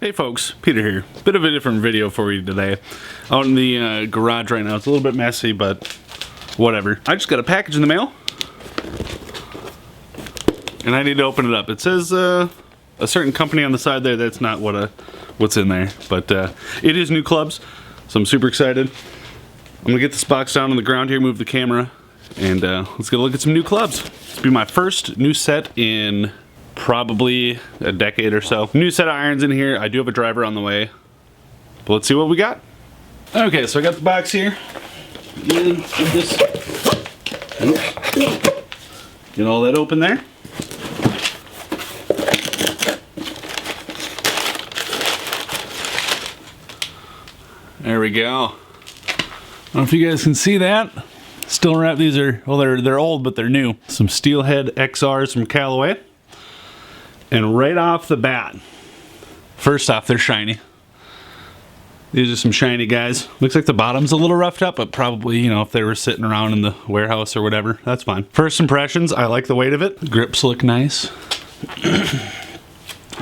Hey folks, Peter here. Bit of a different video for you today. Out in the garage right now. It's a little bit messy, but whatever. I just got a package in the mail. And I need to open it up. It says a certain company on the side there. That's not what's in there. But it is new clubs, so I'm super excited. I'm gonna get this box down on the ground here, move the camera, and let's get a look at some new clubs. This will be my first new set in probably a decade or so. New set of irons in here. I do have a driver on the way, but let's see what we got. Okay, so I got the box here. Get all that open there. There we go. I don't know if you guys can see that. Still wrapped. These are, well, they're old, but they're new. Some Steelhead XRs from Callaway. And right off the bat, first off, they're shiny. These are some shiny guys. Looks like the bottom's a little roughed up, but probably, you know, if they were sitting around in the warehouse or whatever, that's fine. First impressions, I like the weight of it. The grips look nice.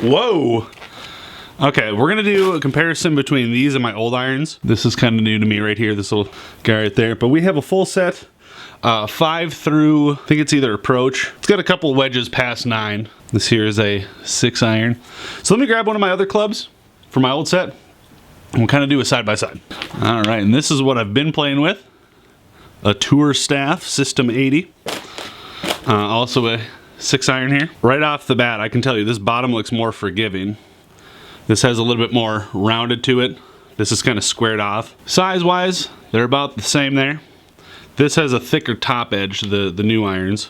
Whoa! Okay, we're gonna do a comparison between these and my old irons. This is kind of new to me right here, this little guy right there. But we have a full set, 5 through, I think it's either approach. It's got a couple wedges past 9. This here is a 6 iron. So let me grab one of my other clubs from my old set, and we'll kind of do a side by side. All right, and this is what I've been playing with. A Tour Staff System 80. Also a 6 iron here. Right off the bat, I can tell you this bottom looks more forgiving. This has a little bit more rounded to it. This is kind of squared off. Size-wise, they're about the same there. This has a thicker top edge, the new irons.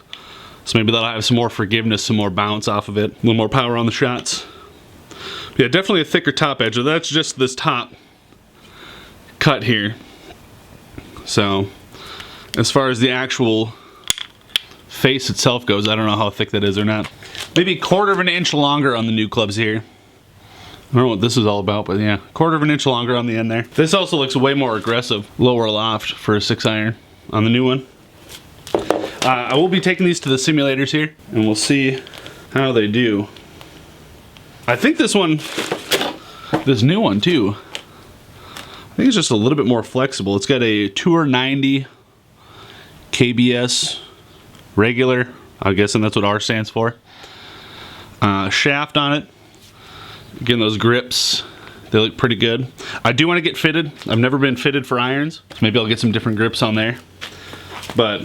So maybe that'll have some more forgiveness, some more bounce off of it. A little more power on the shots. Yeah, definitely a thicker top edge. That's just this top cut here. So, as far as the actual face itself goes, I don't know how thick that is or not. Maybe a 1/4 of an inch longer on the new clubs here. I don't know what this is all about, but yeah, 1/4 of an inch longer on the end there. This also looks way more aggressive, lower loft for a 6 iron on the new one. I will be taking these to the simulators here, and we'll see how they do. I think this new one too, I think it's just a little bit more flexible. It's got a Tour 90 KBS regular, I'm guessing that's what R stands for. Shaft on it. Again, those grips, they look pretty good. I do want to get fitted. I've never been fitted for irons, so maybe I'll get some different grips on there. But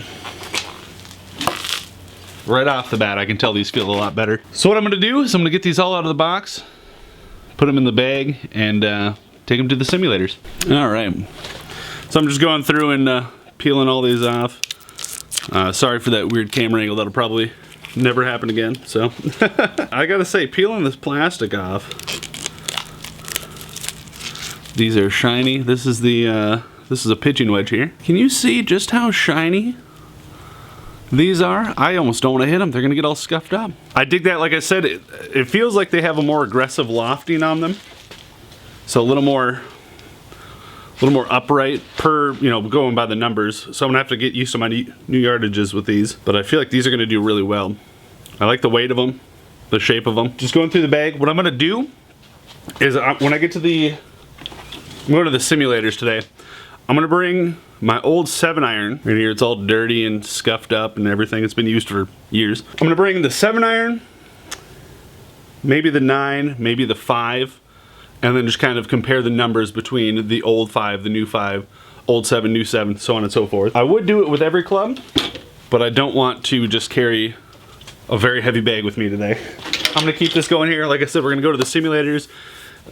right off the bat, I can tell these feel a lot better. So what I'm gonna do is I'm gonna get these all out of the box, put them in the bag, and take them to the simulators. All right. So I'm just going through and peeling all these off. Sorry for that weird camera angle. That'll probably never happen again. So I gotta say, peeling this plastic off, these are shiny. This is a pitching wedge here. Can you see just how shiny these are? I almost don't want to hit them. They're gonna get all scuffed up. I dig that. Like I said, it feels like they have a more aggressive lofting on them. So a little more upright per, you know, going by the numbers. So I'm gonna have to get used to my new yardages with these, but I feel like these are gonna do really well. I like the weight of them, the shape of them. Just going through the bag. What I'm gonna do is when I get to I'm going to the simulators today, I'm gonna bring my old 7 iron. Right here, it's all dirty and scuffed up and everything. It's been used for years. I'm gonna bring the 7 iron, maybe the 9, maybe the 5, and then just kind of compare the numbers between the old 5, the new 5, old 7, new 7, so on and so forth. I would do it with every club, but I don't want to just carry a very heavy bag with me today. I'm gonna keep this going here. Like I said, we're gonna go to the simulators.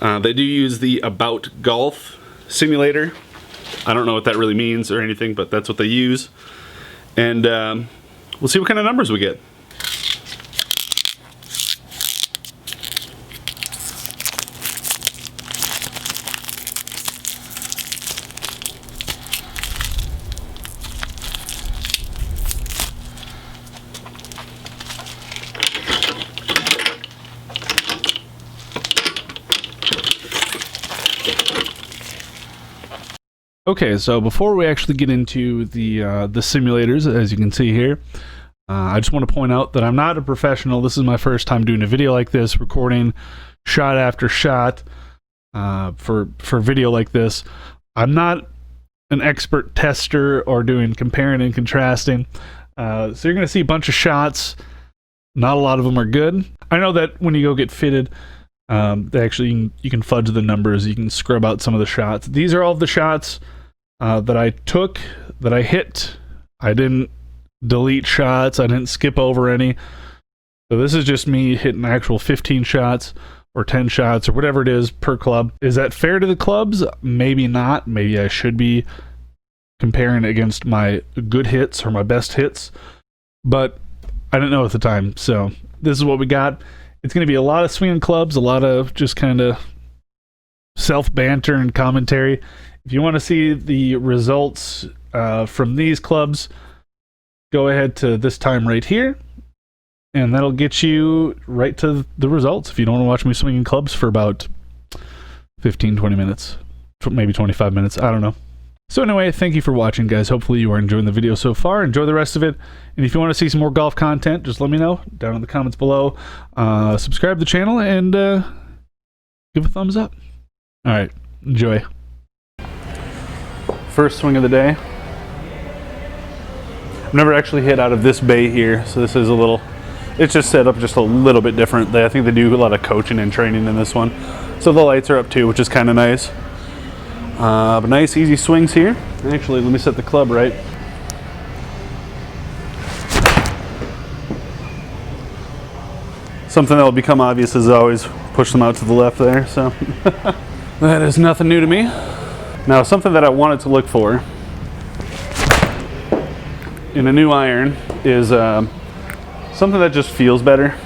They do use the About Golf simulator. I don't know what that really means or anything, but that's what they use. And we'll see what kind of numbers we get. Okay, so before we actually get into the simulators, as you can see here, I just want to point out that I'm not a professional. This is my first time doing a video like this, recording shot after shot for video like this. I'm not an expert tester or doing comparing and contrasting. So you're going to see a bunch of shots. Not a lot of them are good. I know that when you go get fitted, they actually you can fudge the numbers. You can scrub out some of the shots. These are all of the shots that I took, that I hit. I didn't delete shots. I didn't skip over any. So this is just me hitting actual 15 shots or 10 shots or whatever it is per club. Is that fair to the clubs? Maybe not. Maybe I should be comparing against my good hits or my best hits. But I didn't know at the time. So this is what we got. It's going to be a lot of swinging clubs, a lot of just kind of self-banter and commentary. If you want to see the results from these clubs, go ahead to this time right here, and that'll get you right to the results if you don't want to watch me swinging clubs for about 15-20 minutes, maybe 25 minutes, I don't know. So anyway, thank you for watching, guys. Hopefully you are enjoying the video so far. Enjoy the rest of it, and if you want to see some more golf content, just let me know down in the comments below. Subscribe to the channel and give a thumbs up. All right, enjoy. First swing of the day. I've never actually hit out of this bay here, so this is a little, it's just set up just a little bit different. I think they do a lot of coaching and training in this one. So the lights are up too, which is kind of nice. But nice easy swings here. Actually, let me set the club right. Something that will become obvious is always push them out to the left there, so that is nothing new to me. Now, something that I wanted to look for in a new iron is something that just feels better.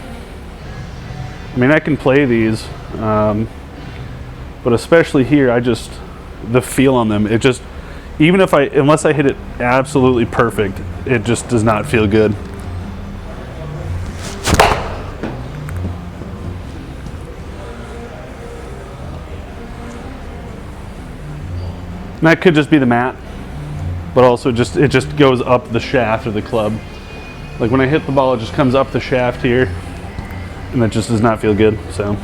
I mean, I can play these, but especially here, the feel on them, it just, even if unless I hit it absolutely perfect, it just does not feel good. And that could just be the mat, but also it just goes up the shaft of the club. Like when I hit the ball, it just comes up the shaft here, and that just does not feel good, so.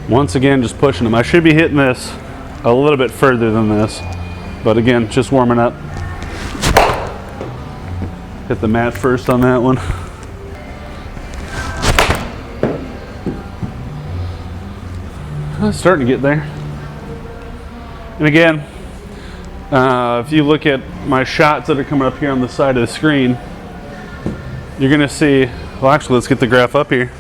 Once again, just pushing them. I should be hitting this a little bit further than this, but again, just warming up. Hit the mat first on that one. Starting to get there. And again, if you look at my shots that are coming up here on the side of the screen, you're going to see, well, actually, let's get the graph up here.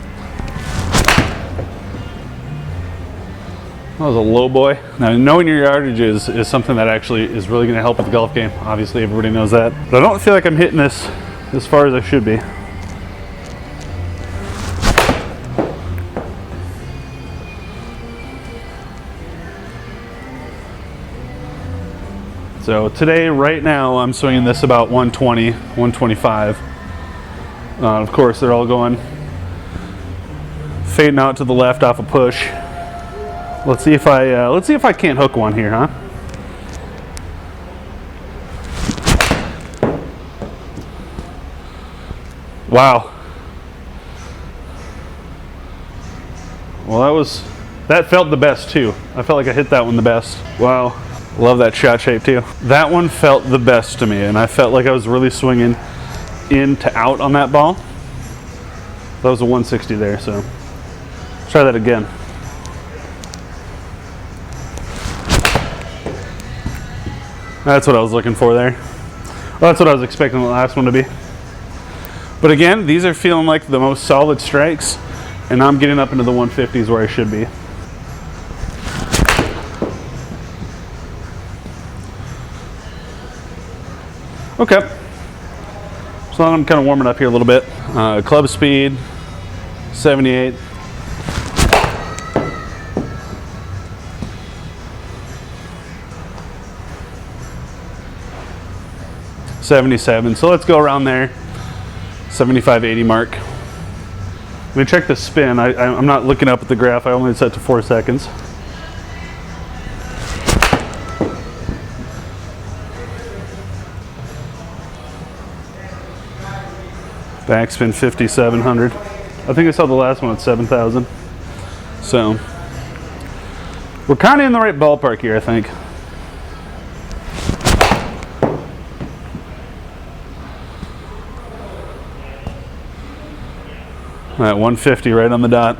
That was a low boy. Now, knowing your yardage is something that actually is really going to help with the golf game. Obviously, everybody knows that. But I don't feel like I'm hitting this as far as I should be. So today, right now, I'm swinging this about 120, 125. Of course, they're all going fading out to the left off a push. Let's see if I can't hook one here, huh? Wow. Well, that felt the best too. I felt like I hit that one the best. Wow. Love that shot shape too. That one felt the best to me, and I felt like I was really swinging in to out on that ball. That was a 160 there, so let's try that again. That's what I was looking for there. Well, that's what I was expecting the last one to be. But again, these are feeling like the most solid strikes, and I'm getting up into the 150s where I should be. Okay. So I'm kind of warming up here a little bit. Club speed, 78. 77, so let's go around there, 75, 80 mark. Let me check the spin. I'm not looking up at the graph. I only set to 4 seconds. Backspin 5,700. I think I saw the last one at 7,000. So we're kind of in the right ballpark here, I think. All right, 150 right on the dot.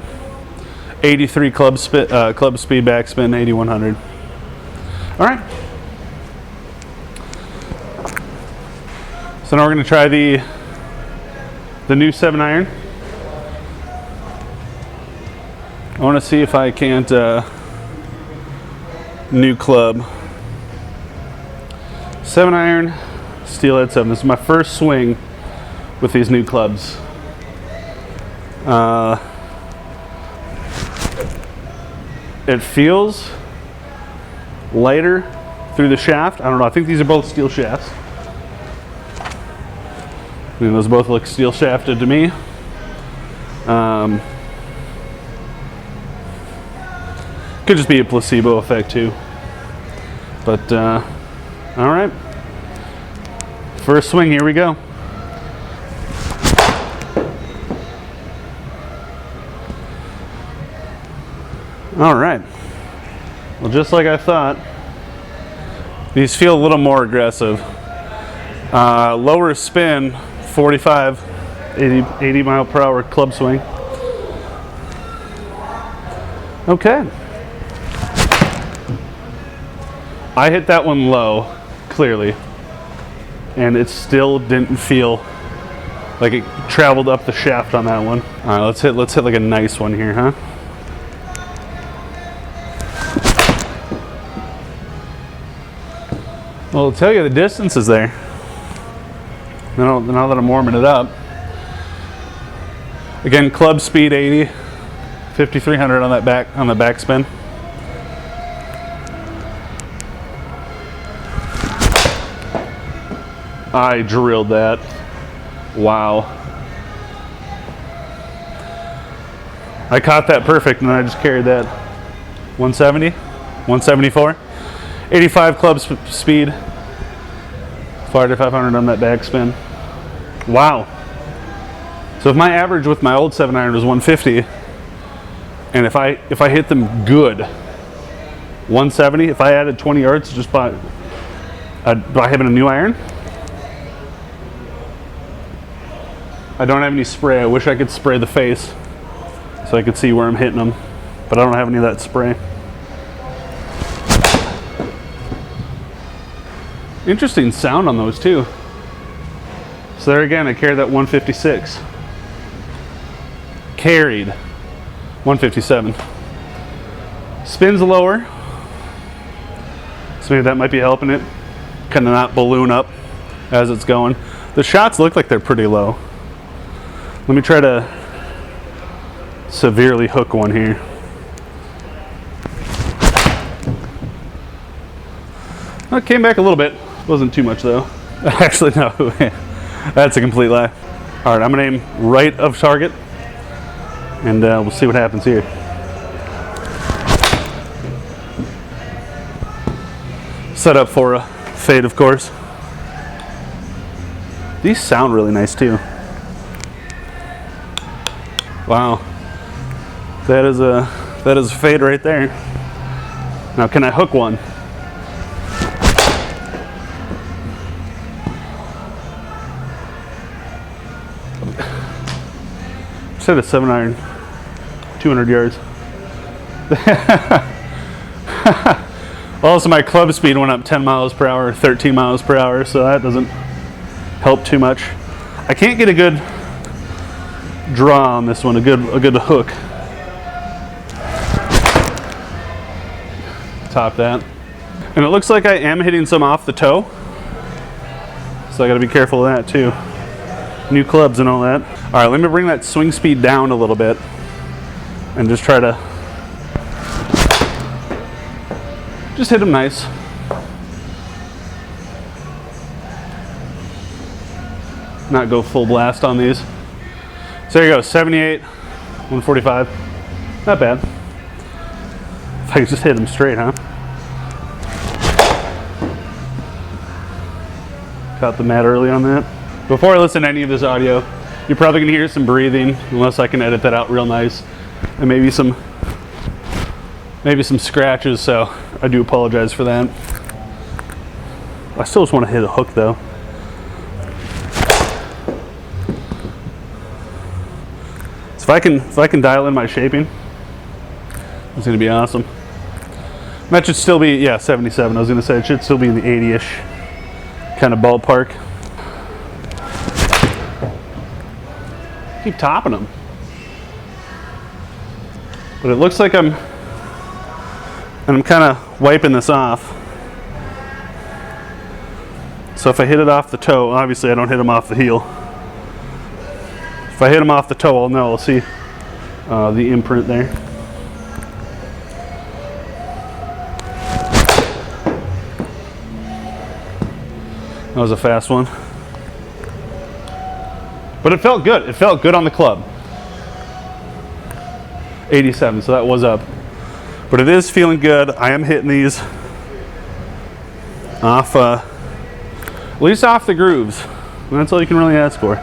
83 club speed backspin, 8,100. All right. So now we're going to try the new 7-iron. I want to see if I can't new club. 7-iron, steelhead 7. This is my first swing with these new clubs. It feels lighter through the shaft. I don't know. I think these are both steel shafts. I mean, those both look steel shafted to me. Could just be a placebo effect too. But all right. First swing. Here we go. All right. Well, just like I thought, these feel a little more aggressive. Lower spin, 45, 80 mile per hour club swing. Okay. I hit that one low, clearly, and it still didn't feel like it traveled up the shaft on that one. All right, let's hit like a nice one here, huh? Well, I'll tell you, the distance is there. Now that I'm warming it up. Again, club speed 80, 5,300 on that backspin. I drilled that. Wow. I caught that perfect, and I just carried that 170, 174. 85 club speed, 5,500 on that backspin. Wow. So if my average with my old 7-iron was 150, and if I hit them good, 170, if I added 20 yards just by having a new iron, I don't have any spray. I wish I could spray the face so I could see where I'm hitting them, but I don't have any of that spray. Interesting sound on those too. So there again, I carried that 156. Carried 157. Spins lower, so maybe that might be helping it kind of not balloon up as it's going. The shots look like they're pretty low. Let me try to severely hook one here. Well, it came back a little bit. Wasn't too much though. Actually, no. That's a complete lie. All right, I'm gonna aim right of target, and we'll see what happens here. Set up for a fade, of course. These sound really nice too. Wow, that is a fade right there. Now, can I hook one? Set a 7-iron, 200 yards. Also, my club speed went up 10 miles per hour, 13 miles per hour, so that doesn't help too much. I can't get a good draw on this one, a good hook. Top that. And it looks like I am hitting some off the toe, so I gotta be careful of that too. New clubs and all that. All right, let me bring that swing speed down a little bit and just try to just hit them nice. Not go full blast on these. So there you go, 78, 145. Not bad. If I could just hit them straight, huh? Caught the mat early on that. Before I listen to any of this audio, You're probably gonna hear some breathing, unless I can edit that out real nice, and maybe some scratches. So I do apologize for that. I still just want to hit a hook though. So if I can dial in my shaping, it's gonna be awesome. That should still be, yeah, 77. I was gonna say it should still be in the 80-ish kind of ballpark. Keep topping them, but it looks like I'm kind of wiping this off. So if I hit it off the toe, obviously I don't hit them off the heel. If I hit them off the toe, I'll know. I'll see the imprint there. That was a fast one. But it felt good. It felt good on the club. 87, so that was up. But it is feeling good. I am hitting these off, at least off the grooves. And that's all you can really ask for.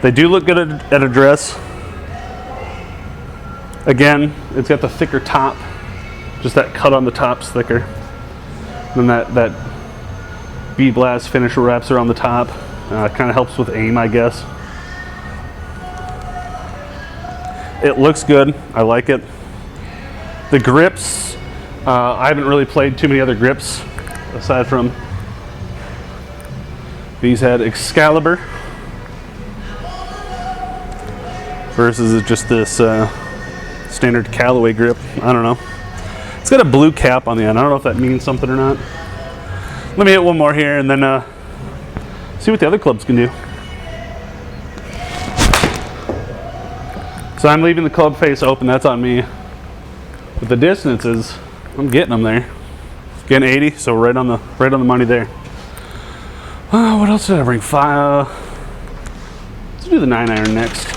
They do look good at address. Again, it's got the thicker top. Just that cut on the top's thicker. And then that bead blast finish wraps around the top. Kind of helps with aim, I guess. It looks good. I like it. The grips, I haven't really played too many other grips aside from these had Excalibur versus just this standard Callaway grip. I don't know. It's got a blue cap on the end. I don't know if that means something or not. Let me hit one more here and then see what the other clubs can do. So I'm leaving the club face open. That's on me. But the distances, I'm getting them there. Getting 80, so right on the money there. What else did I bring? Let's do the 9-iron next.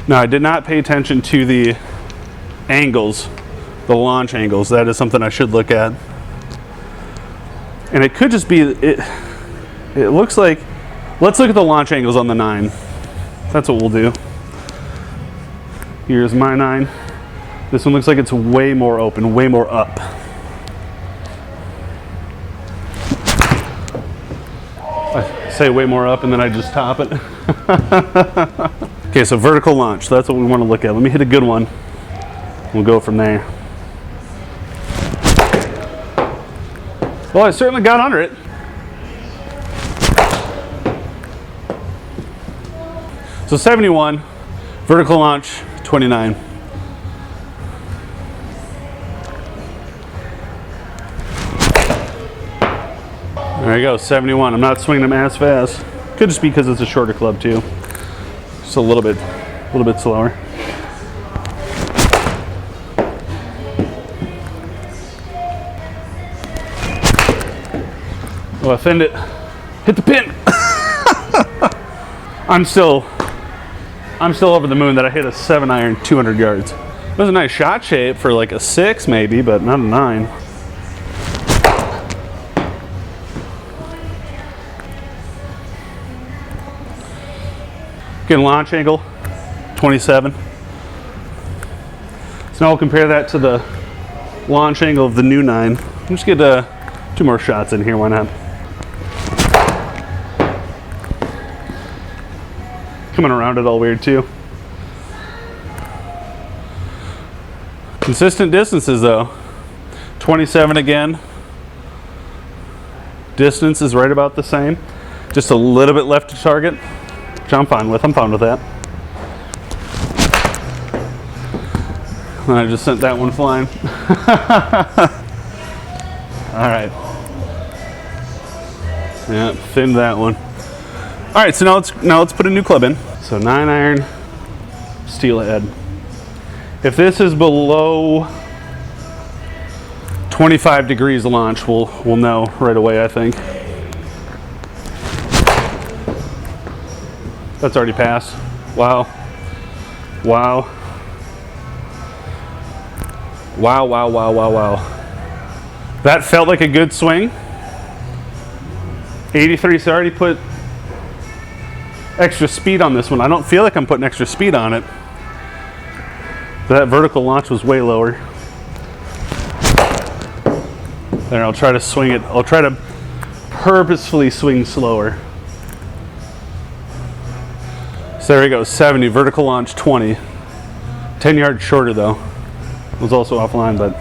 Now I did not pay attention to the angles, the launch angles. That is something I should look at. And it could just be it looks like, let's look at the launch angles on the 9. That's what we'll do. Here's my 9. This one looks like it's way more open, way more up. I say way more up and then I just top it. Okay, so vertical launch, that's what we want to look at. Let me hit a good one. We'll go from there. Well, I certainly got under it. So 71, vertical launch, 29. There you go, 71. I'm not swinging them as fast. Could just be because it's a shorter club too. Just a little bit slower. Oh, I thinned it. Hit the pin. I'm still over the moon that I hit a 7-iron 200 yards. It was a nice shot shape for like a 6 maybe, but not a 9. Getting launch angle, 27. So now we'll compare that to the launch angle of the new 9. Let's get 2 more shots in here, why not? Coming around it all weird too. Consistent distances though. 27 again. Distance is right about the same. Just a little bit left to target, which I'm fine with. I'm fine with that. And I just sent that one flying. All right. Yeah, thinned that one. All right, so now let's put a new club in. So 9-iron steelhead. If this is below 25 degrees launch, we'll know right away, I think. That's already passed. Wow. Wow. Wow, wow, wow, wow, wow. That felt like a good swing. 83, so I already put extra speed on this one. I don't feel like I'm putting extra speed on it. That vertical launch was way lower. There, I'll try to swing it. I'll try to purposefully swing slower. So there we go, 70, vertical launch 20. 10 yards shorter though. It was also offline, but.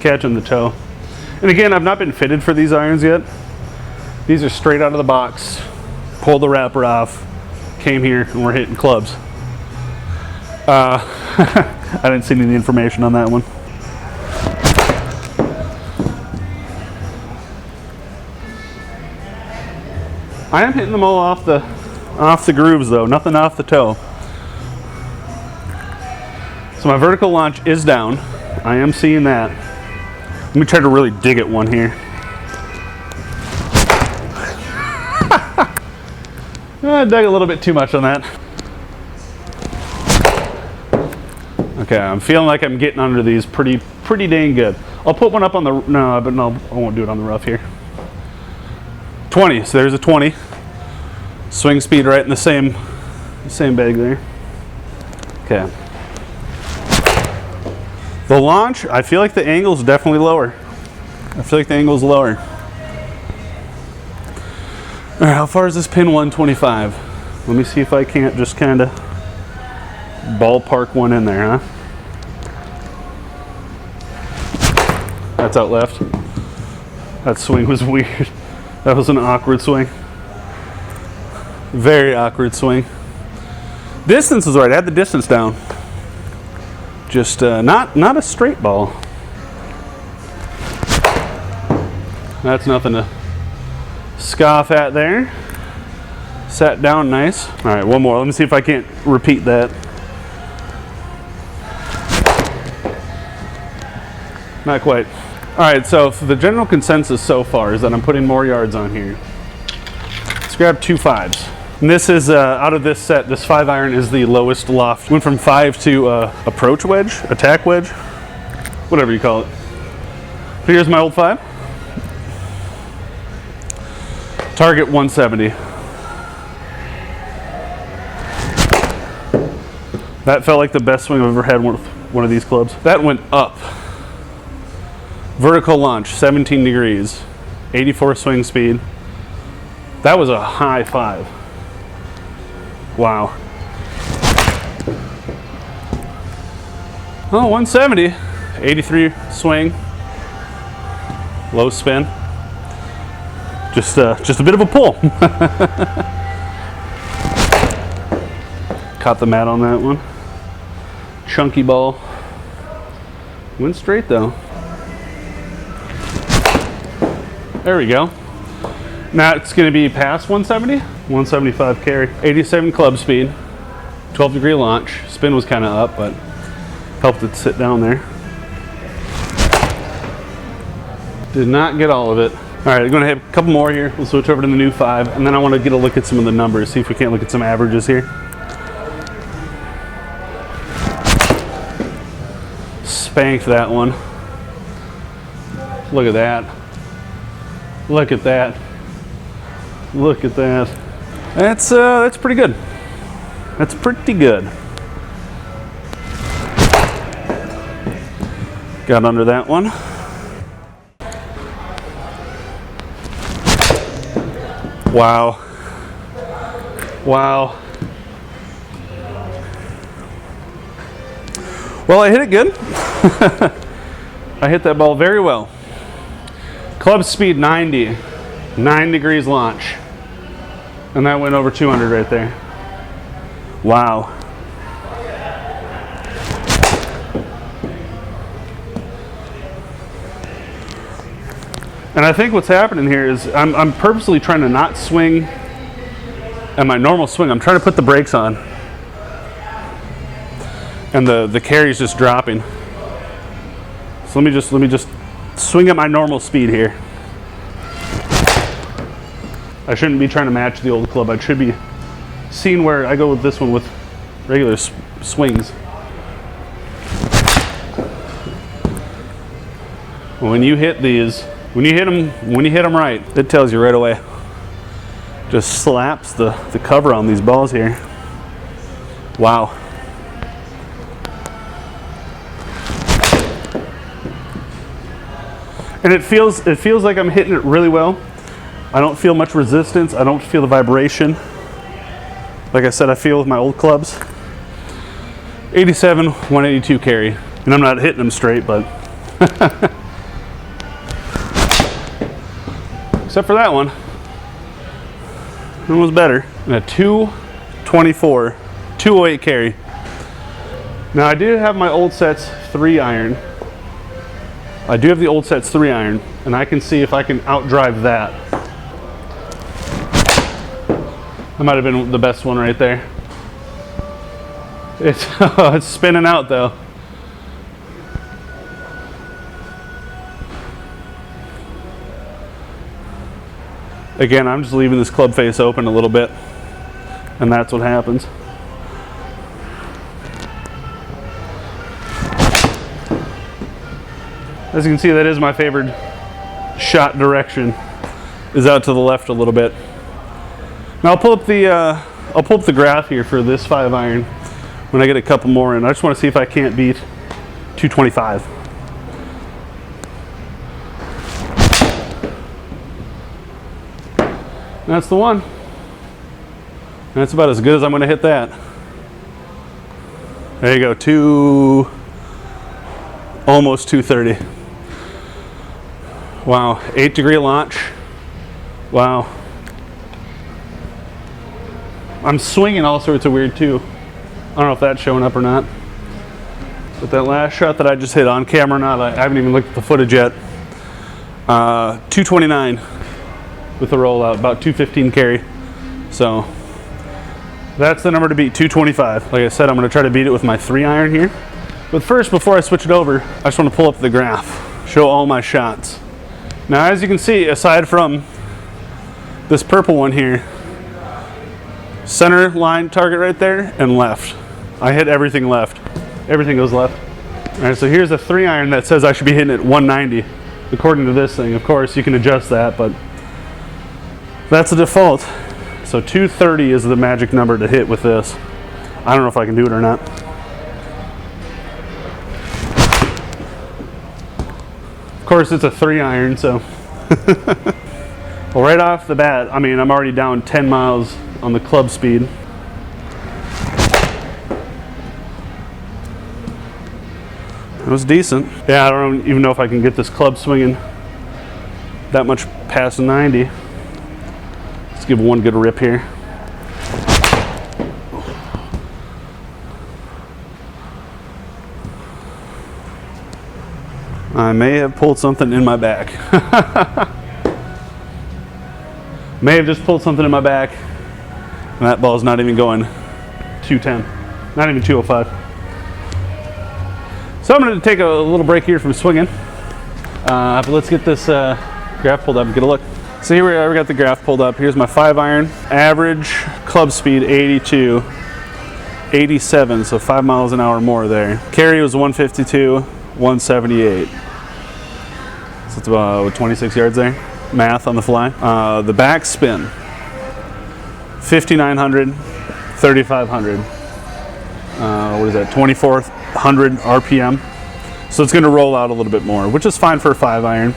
Catching the toe. And again, I've not been fitted for these irons yet. These are straight out of the box. Pulled the wrapper off, came here, and we're hitting clubs. I didn't see any information on that one. I am hitting them all off the grooves though, nothing off the toe. So my vertical launch is down. I am seeing that. Let me try to really dig at one here. I dug a little bit too much on that. Okay, I'm feeling like I'm getting under these pretty dang good. I'll put one up on the, no, I won't do it on the rough here. 20, so there's a 20. Swing speed right in the same bag there. Okay. The launch, I feel like the angle's definitely lower. I feel like the angle's lower. All right, how far is this pin? 125. Let me see if I can't just kind of ballpark one in there, huh? That's out left. That swing was weird. That was an awkward swing. Very awkward swing. Distance was right. I had the distance down. Just not a straight ball. That's nothing to scoff at there. Sat down nice. All right, one more. Let me see if I can't repeat that. Not quite. All right, so the general consensus so far is that I'm putting more yards on here. Let's grab 2 5s. And this is, out of this set, this 5 iron is the lowest loft. Went from 5 to approach wedge, attack wedge, whatever you call it. So here's my old 5. Target 170. That felt like the best swing I've ever had with one of these clubs. That went up. Vertical launch, 17 degrees, 84 swing speed. That was a high 5. Wow. Oh, 170, 83 swing, low spin. Just a bit of a pull. Caught the mat on that one. Chunky ball. Went straight though. There we go. Now it's going to be past 170, 175 carry, 87 club speed, 12 degree launch. Spin was kind of up, but helped it sit down there. Did not get all of it. All right, I'm going to have a couple more here. We'll switch over to the new 5, and then I want to get a look at some of the numbers, see if we can't look at some averages here. Spanked that one. Look at that. Look at that. Look at that. That's pretty good. That's pretty good. Got under that one. Wow. Wow. Well, I hit it good. I hit that ball very well. Club speed 90, 9 degrees launch. And that went over 200 right there. Wow. And I think what's happening here is I'm purposely trying to not swing at my normal swing. I'm trying to put the brakes on. And the carry's just dropping. So let me just swing at my normal speed here. I shouldn't be trying to match the old club. I should be seeing where I go with this one with regular swings. When you hit these, when you hit them right, it tells you right away. Just slaps the cover on these balls here. Wow. And it feels like I'm hitting it really well. I don't feel much resistance. I don't feel the vibration. Like I said, I feel with my old clubs. 87, 182 carry. And I'm not hitting them straight, but except for that one. It was better. And a 224, 208 carry. Now I do have my old sets 3 iron. I do have the old sets 3 iron, and I can see if I can outdrive that. That might have been the best one right there. It's, it's spinning out though. Again, I'm just leaving this club face open a little bit, and that's what happens. As you can see, that is my favorite shot direction, is out to the left a little bit. Now I'll pull up the graph here for this 5 iron when I get a couple more in. I just want to see if I can't beat 225. That's the one. That's about as good as I'm going to hit that. There you go, almost 230. Wow, 8-degree launch. Wow. I'm swinging all sorts of weird too. I don't know if that's showing up or not. But that last shot that I just hit on camera or not, I haven't even looked at the footage yet. 229 with the rollout, about 215 carry. So that's the number to beat, 225. Like I said, I'm going to try to beat it with my 3 iron here. But first, before I switch it over, I just want to pull up the graph, show all my shots. Now, as you can see, aside from this purple one here, center line target right there and left. I hit everything left. Everything goes left. All right, so here's a 3 iron that says I should be hitting at 190, according to this thing. Of course, you can adjust that, but that's the default. So 230 is the magic number to hit with this. I don't know if I can do it or not. Of course, it's a 3 iron, so. Well, right off the bat, I mean, I'm already down 10 miles on the club speed. It was decent. Yeah, I don't even know if I can get this club swinging that much past 90. Let's give one good rip here. I may have pulled something in my back. May have just pulled something in my back, and that ball's not even going 210, not even 205. So I'm going to take a little break here from swinging, but let's get this graph pulled up and get a look. So here we are, we got the graph pulled up. Here's my 5 iron, average club speed 82, 87, so 5 miles an hour more there. Carry was 152, 178. So it's about 26 yards there. Math on the fly. The back spin, 5,900, 3,500. What is that? 2,400 RPM. So it's going to roll out a little bit more, which is fine for a 5 iron.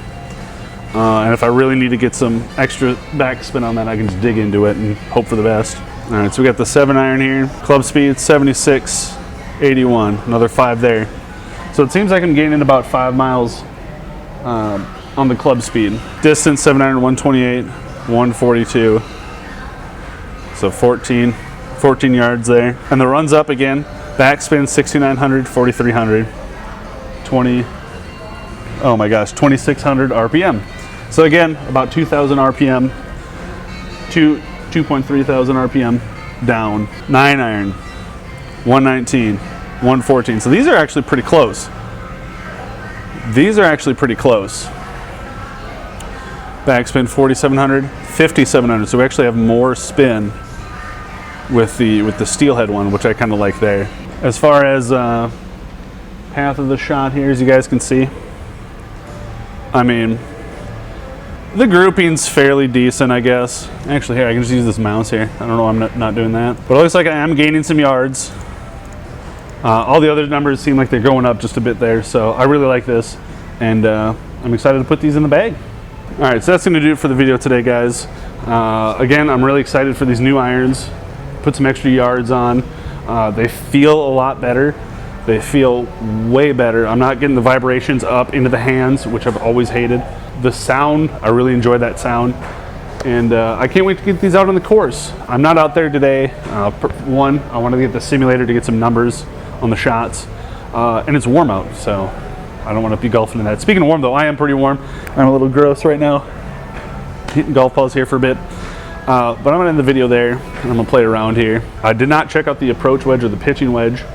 And if I really need to get some extra back spin on that, I can just dig into it and hope for the best. All right, so we got the 7 iron here. Club speed 76, 81. Another 5 there. So it seems like I'm gaining about 5 miles on the club speed. Distance 7 iron 128, 142. So 14 yards there. And the runs up again. Backspin 6,900, 4,300, 20. Oh my gosh, 2,600 RPM. So again, about 2,000 RPM, 2.3 thousand RPM down. 9 iron, 119, 114. So these are actually pretty close. These are actually pretty close. Backspin 4,700, 5,700. So we actually have more spin with the steelhead one, which I kind of like there. As far as path of the shot here, as you guys can see, I mean, the grouping's fairly decent, I guess. Actually, here, I can just use this mouse here. I don't know why I'm not doing that. But it looks like I am gaining some yards. All the other numbers seem like they're going up just a bit there, so I really like this. And I'm excited to put these in the bag. All right, so that's gonna do it for the video today, guys. Again, I'm really excited for these new irons. Put some extra yards on. They feel a lot better. They feel way better. I'm not getting the vibrations up into the hands, which I've always hated. The sound, I really enjoy that sound. And I can't wait to get these out on the course. I'm not out there today. One, I want to get the simulator to get some numbers on the shots. And it's warm out, so I don't want to be golfing in that. Speaking of warm though, I am pretty warm. I'm a little gross right now. Hitting golf balls here for a bit. But I'm gonna end the video there, and I'm gonna play around here. I did not check out the approach wedge or the pitching wedge.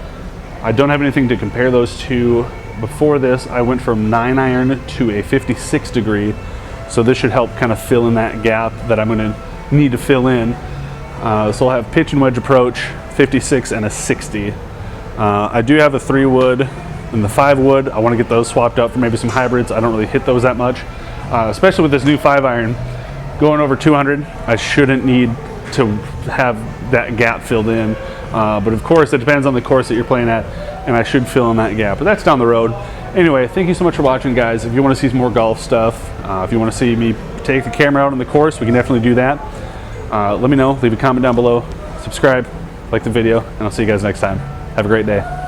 I don't have anything to compare those to. Before this, I went from 9 iron to a 56 degree. So this should help kind of fill in that gap that I'm gonna need to fill in. So I'll have pitching wedge approach, 56 and a 60. I do have a 3 wood and the 5 wood. I wanna get those swapped out for maybe some hybrids. I don't really hit those that much, especially with this new 5 iron. Going over 200, I shouldn't need to have that gap filled in. But of course, it depends on the course that you're playing at, and I should fill in that gap. But that's down the road. Anyway, thank you so much for watching, guys. If you want to see some more golf stuff, if you want to see me take the camera out on the course, we can definitely do that. Let me know. Leave a comment down below. Subscribe, like the video, and I'll see you guys next time. Have a great day.